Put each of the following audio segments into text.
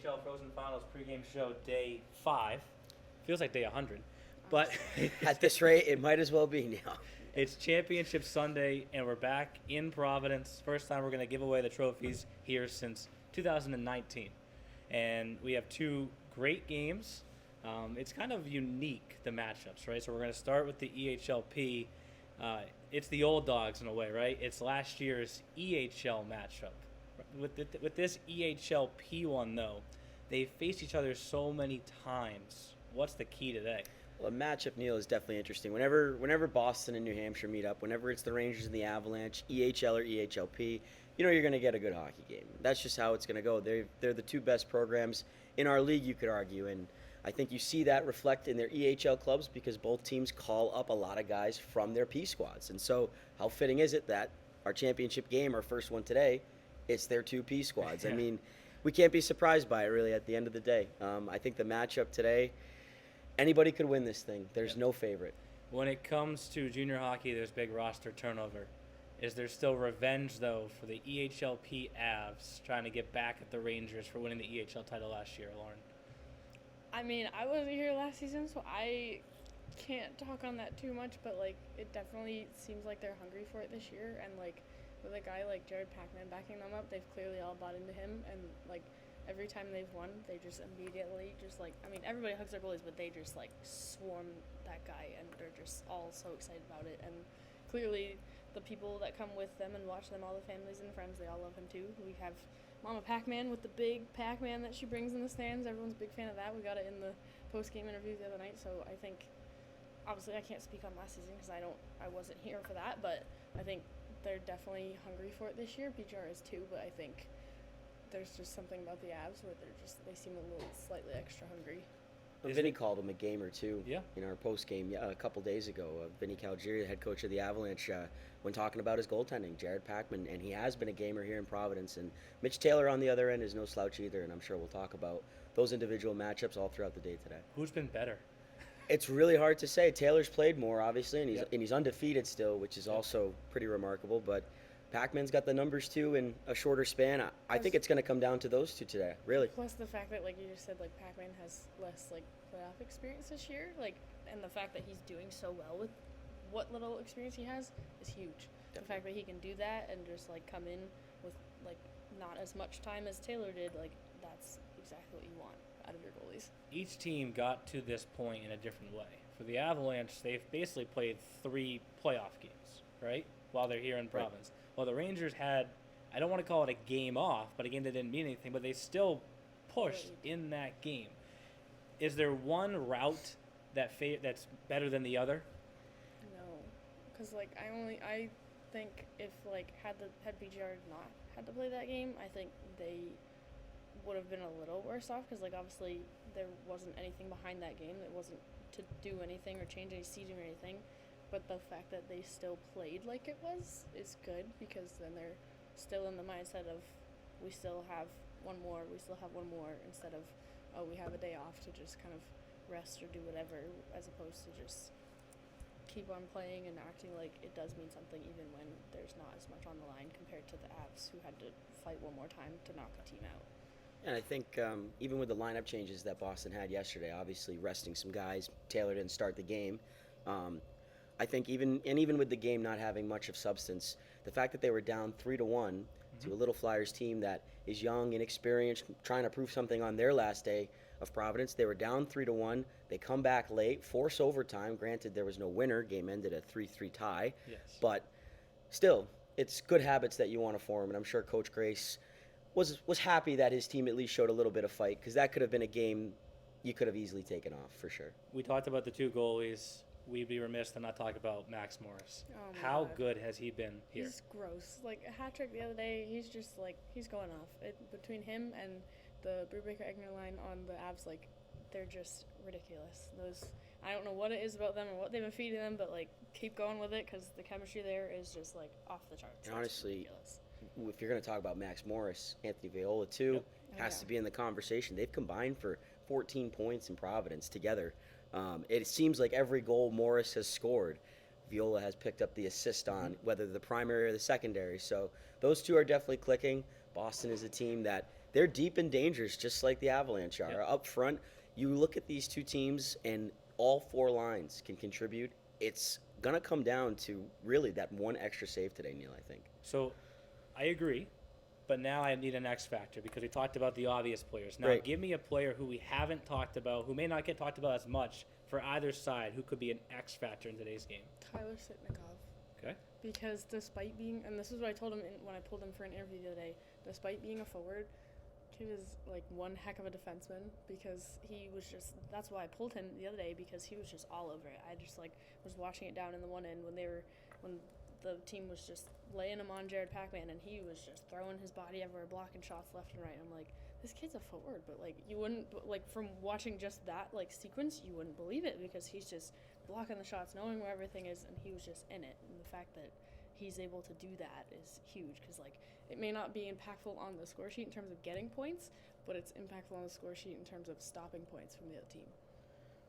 EHL Frozen Finals pregame show day 5. Feels like day 100. But at this rate, it might as well be now. It's Championship Sunday, and we're back in Providence. First time we're going to give away the trophies here since 2019. And we have two great games. It's kind of unique, the matchups, right? So we're going to start with the EHLP. It's the old dogs in a way, right? It's last year's EHL matchup. With this EHLP one, though, they faced each other so many times. What's the key today? Well, a matchup, Neil, is definitely interesting. Whenever Boston and New Hampshire meet up, whenever it's the Rangers and the Avalanche, EHL or EHLP, you know you're going to get a good hockey game. That's just how it's going to go. They're the two best programs in our league, you could argue, and I think you see that reflect in their EHL clubs because both teams call up a lot of guys from their P squads. And so how fitting is it that our championship game, our first one today, it's their two P squads. Yeah. I mean, we can't be surprised by it, really, at the end of the day. I think the matchup today, anybody could win this thing. There's no favorite. When it comes to junior hockey, there's big roster turnover. Is there still revenge, though, for the EHLP Avs trying to get back at the Rangers for winning the EHL title last year, Lauren? I mean, I wasn't here last season, so I can't talk on that too much, but, like, it definitely seems like they're hungry for it this year, and, like, with a guy like Jared Packman backing them up, they've clearly all bought into him, and, like, every time they've won, they just immediately just, like, I mean, everybody hugs their goalies, but they just, like, swarm that guy, and they're just all so excited about it, and clearly the people that come with them and watch them, all the families and friends, they all love him, too. We have Mama Pac-Man with the big Pac-Man that she brings in the stands. Everyone's a big fan of that. We got it in the post-game interview the other night, so I think, obviously I can't speak on last season because I wasn't here for that, but I think they're definitely hungry for it this year. PGR is too, but I think there's just something about the Avs where they seem a little slightly extra hungry. Vinny called him a gamer, too, Yeah. in our post-game a couple days ago. Vinny Calgieri, the head coach of the Avalanche, when talking about his goaltending, Jared Packman, and he has been a gamer here in Providence. And Mitch Taylor on the other end is no slouch either, and I'm sure we'll talk about those individual matchups all throughout the day today. Who's been better? It's really hard to say. Taylor's played more, obviously, and he's undefeated still, which is also pretty remarkable. But Pac-Man's got the numbers, too, in a shorter span. I think it's going to come down to those two today, really. Plus the fact that, like you just said, like Pac-Man has less like playoff experience this year, like, and the fact that he's doing so well with what little experience he has is huge. Definitely. The fact that he can do that and just like come in with like not as much time as Taylor did, like that's exactly what you want out of your goalies. Each team got to this point in a different way. For the Avalanche, they've basically played 3 playoff games, right, while they're here in Providence. Well, the Rangers had, I don't want to call it a game off, but a game that didn't mean anything, but they still pushed in that game. Is there one route that's better than the other? No, because like I think if like had BGR not had to play that game, I think they would have been a little worse off because like obviously there wasn't anything behind that game. It wasn't to do anything or change any seeding or anything. But the fact that they still played like it was is good because then they're still in the mindset of we still have one more instead of, oh, we have a day off to just kind of rest or do whatever, as opposed to just keep on playing and acting like it does mean something even when there's not as much on the line compared to the Avs who had to fight one more time to knock a team out. And I think even with the lineup changes that Boston had yesterday, obviously resting some guys, Taylor didn't start the game. I think even with the game not having much of substance, the fact that they were down 3-1 to a Little Flyers team that is young, inexperienced, trying to prove something on their last day of Providence, they were down 3-1. They come back late, force overtime. Granted, there was no winner. Game ended a 3-3 tie. Yes. But still, it's good habits that you want to form, and I'm sure Coach Grace was happy that his team at least showed a little bit of fight because that could have been a game you could have easily taken off for sure. We talked about the 2 goalies. We'd be remiss to not talk about Max Morris. Oh my How God. good has he been here? He's gross. Like a hat trick the other day, he's just like he's going off. Between him and the Brubaker-Egner line on the Avs, like they're just ridiculous. I don't know what it is about them or what they've been feeding them, but like keep going with it because the chemistry there is just like off the charts. And honestly, ridiculous. if you're going to talk about Max Morris, Anthony Viola too has to be in the conversation. They've combined for 14 points in Providence together. It seems like every goal Morris has scored, Viola has picked up the assist on, whether the primary or the secondary. So those two are definitely clicking. Boston is a team that they're deep and dangerous, just like the Avalanche are. Yep. Up front, you look at these two teams, and all four lines can contribute. It's going to come down to really that one extra save today, Neil, I think. So I agree, but now I need an X factor because we talked about the obvious players. Now Right. give me a player who we haven't talked about, who may not get talked about as much for either side, who could be an X factor in today's game. Tyler Sitnikov. Okay. Because despite being, and this is what I told him when I pulled him for an interview the other day, despite being a forward, he was like one heck of a defenseman because he was just, that's why I pulled him the other day, because he was just all over it. I just like was watching it down in the one end when the team was just laying him on Jared Pac-Man, and he was just throwing his body everywhere, blocking shots left and right. I'm like, this kid's a forward, but like you wouldn't, like from watching just that like sequence, you wouldn't believe it because he's just blocking the shots, knowing where everything is, and he was just in it. And the fact that he's able to do that is huge because like it may not be impactful on the score sheet in terms of getting points, but it's impactful on the score sheet in terms of stopping points from the other team.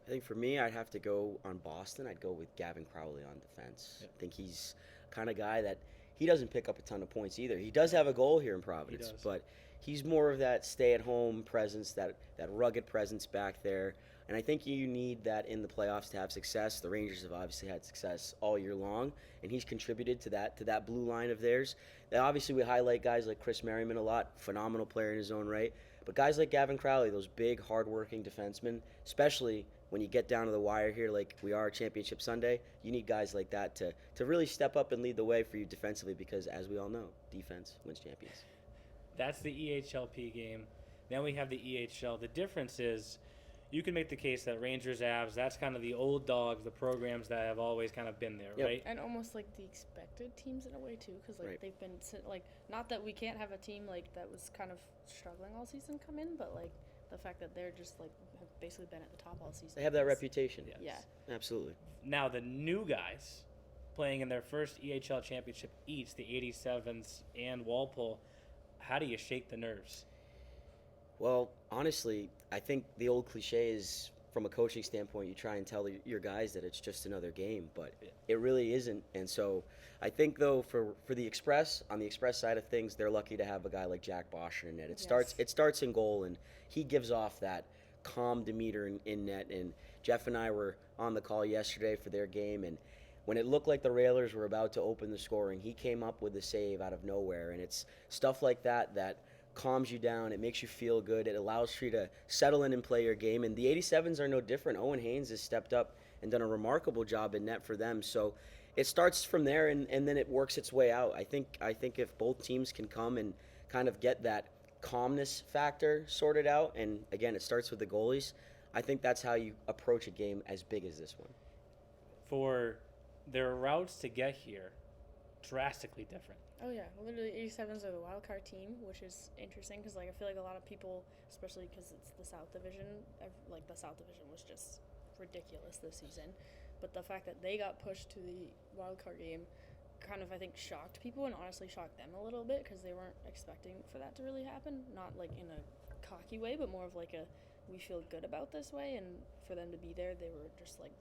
I think for me, I'd have to go on Boston. I'd go with Gavin Crowley on defense. Yep. I think he's kind of guy that he doesn't pick up a ton of points either. He does have a goal here in Providence, but he's more of that stay-at-home presence, that rugged presence back there. And I think you need that in the playoffs to have success. The Rangers have obviously had success all year long, and he's contributed to that blue line of theirs. Now, obviously, we highlight guys like Chris Merriman a lot, phenomenal player in his own right. But guys like Gavin Crowley, those big, hard-working defensemen, especially when you get down to the wire here like we are Championship Sunday, you need guys like that to really step up and lead the way for you defensively because, as we all know, defense wins champions. That's the EHLP game. Then we have the EHL. The difference is you can make the case that Rangers, Avs, that's kind of the old dogs, the programs that have always kind of been there, Yep. right? And almost like the expected teams in a way too, because like Right. they've been like, not that we can't have a team like that was kind of struggling all season come in, but like the fact that they're just like have basically been at the top all season. They have that is- reputation. Yes. Yeah. Absolutely. Now the new guys playing in their first EHL championship each, the 87s and Walpole, how do you shake the nerves? Well, honestly, I think the old cliche is from a coaching standpoint, you try and tell your guys that it's just another game, but Yeah. it really isn't. And so I think, though, for the Express, on the Express side of things, they're lucky to have a guy like Jack Bosher in net. It starts in goal, and he gives off that calm demeanor in net. And Jeff and I were on the call yesterday for their game, and when it looked like the Railers were about to open the scoring, he came up with a save out of nowhere. And it's stuff like that that calms you down. It makes you feel good. It allows you to settle in and play your game. And the 87s are no different. Owen Haynes has stepped up and done a remarkable job in net for them. So it starts from there, and then it works its way out. I think if both teams can come and kind of get that calmness factor sorted out, and again, it starts with the goalies, I think that's how you approach a game as big as this one. For their routes to get here, drastically different. Oh yeah, literally 87s are the wildcard team, which is interesting because like I feel like a lot of people, especially because it's the South Division, like the South Division was just ridiculous this season. But the fact that they got pushed to the wildcard game kind of, I think, shocked people and honestly shocked them a little bit because they weren't expecting for that to really happen. Not like in a cocky way, but more of like a we feel good about this way. And for them to be there, they were just like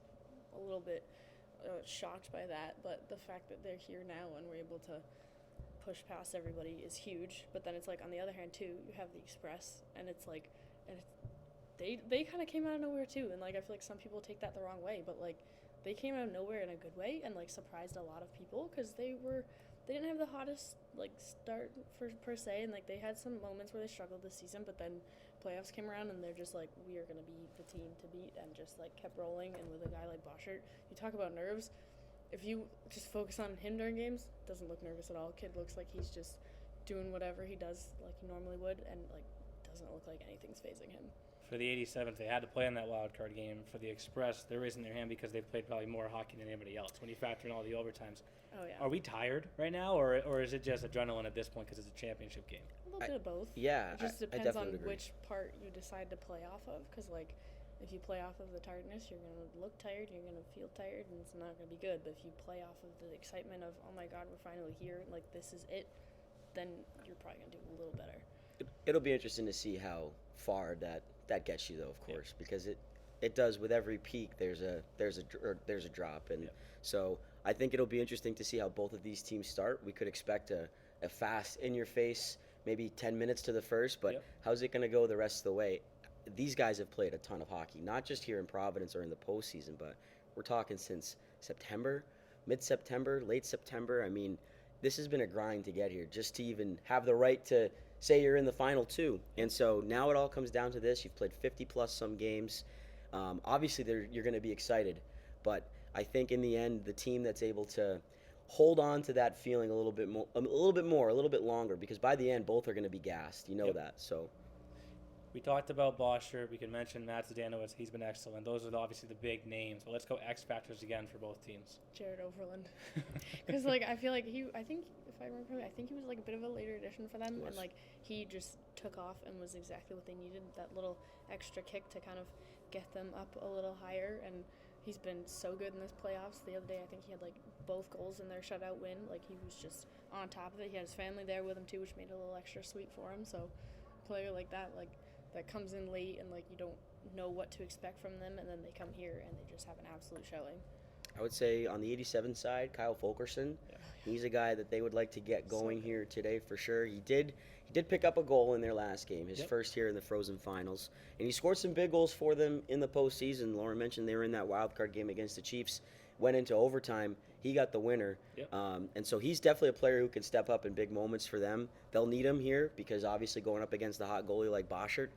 a little bit shocked by that. But the fact that they're here now and we're able to push past everybody is huge. But then it's like on the other hand too, you have the Express, and it's like, and it's, they kind of came out of nowhere too. And like I feel like some people take that the wrong way, but like they came out of nowhere in a good way and like surprised a lot of people because they didn't have the hottest like start per se, and like they had some moments where they struggled this season, but then playoffs came around and they're just like, we are going to be the team to beat, and just like kept rolling. And with a guy like Boschert, you talk about nerves, if you just focus on him during games, doesn't look nervous at all. Kid looks like he's just doing whatever he does like he normally would, and like doesn't look like anything's phasing him. For the 87s, they had to play in that wild card game. For the Express, they're raising their hand because they've played probably more hockey than anybody else when you factor in all the overtimes. Oh yeah. Are we tired right now, or is it just adrenaline at this point because it's a championship game? A little bit of both. Yeah, It just I depends definitely on would agree. which part you decide to play off of. Because, like, if you play off of the tiredness, you're going to look tired, you're going to feel tired, and it's not going to be good. But if you play off of the excitement of, oh my God, we're finally here, like, this is it, then you're probably going to do a little better. It'll be interesting to see how far that gets you, though, of course, because it does with every peak. There's a drop, and so I think it'll be interesting to see how both of these teams start. We could expect a fast, in-your-face, maybe 10 minutes to the first, but Yep. how's it going to go the rest of the way? These guys have played a ton of hockey, not just here in Providence or in the postseason, but we're talking since September, mid-September, late September. I mean, this has been a grind to get here, just to even have the right to say you're in the final two. And so now it all comes down to this. You've played 50-plus some games. Obviously, you're going to be excited, but I think in the end, the team that's able to hold on to that feeling a little bit more, a little bit longer, because by the end, both are going to be gassed. You know Yep. that. So We talked about Bosher. We can mention Matt Zdanowicz. He's been excellent. Those are obviously the big names. But let's go XFactors again for both teams. Jared Overland. Because, like, I feel like I think, if I remember correctly, I think he was, like, a bit of a later addition for them. He was. And, like, he just took off and was exactly what they needed, that little extra kick to kind of get them up a little higher. And he's been so good in this playoffs. The other day, I think he had, like, both goals in their shutout win. Like, he was just on top of it. He had his family there with him, too, which made it a little extra sweet for him. So, a player like that, like, that comes in late and, like, you don't know what to expect from them, and then they come here and they just have an absolute showing. I would say on the 87 side, Kyle Fulkerson. Yeah. He's a guy that they would like to get going here today for sure. He did pick up a goal in their last game, his Yep. first here in the Frozen Finals, and he scored some big goals for them in the postseason. Lauren mentioned they were in that wildcard game against the Chiefs, went into overtime. He got the winner, Yep. and so he's definitely a player who can step up in big moments for them. They'll need him here because obviously going up against the hot goalie like Boschert,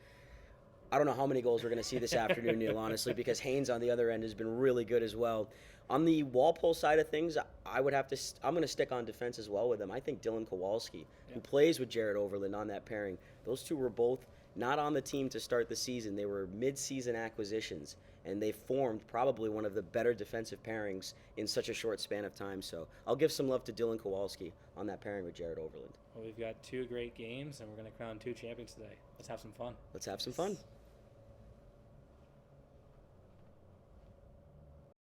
I don't know how many goals we're going to see this afternoon, Neil, honestly, because Haynes on the other end has been really good as well. On the Walpole side of things, I'm going to stick on defense as well with him. I think Dylan Kowalski, who plays with Jared Overland on that pairing, those two were both not on the team to start the season. They were mid-season acquisitions, and they formed probably one of the better defensive pairings in such a short span of time. So I'll give some love to Dylan Kowalski on that pairing with Jared Overland. Well, we've got two great games, and we're going to crown two champions today. Let's have some fun. Let's have some fun.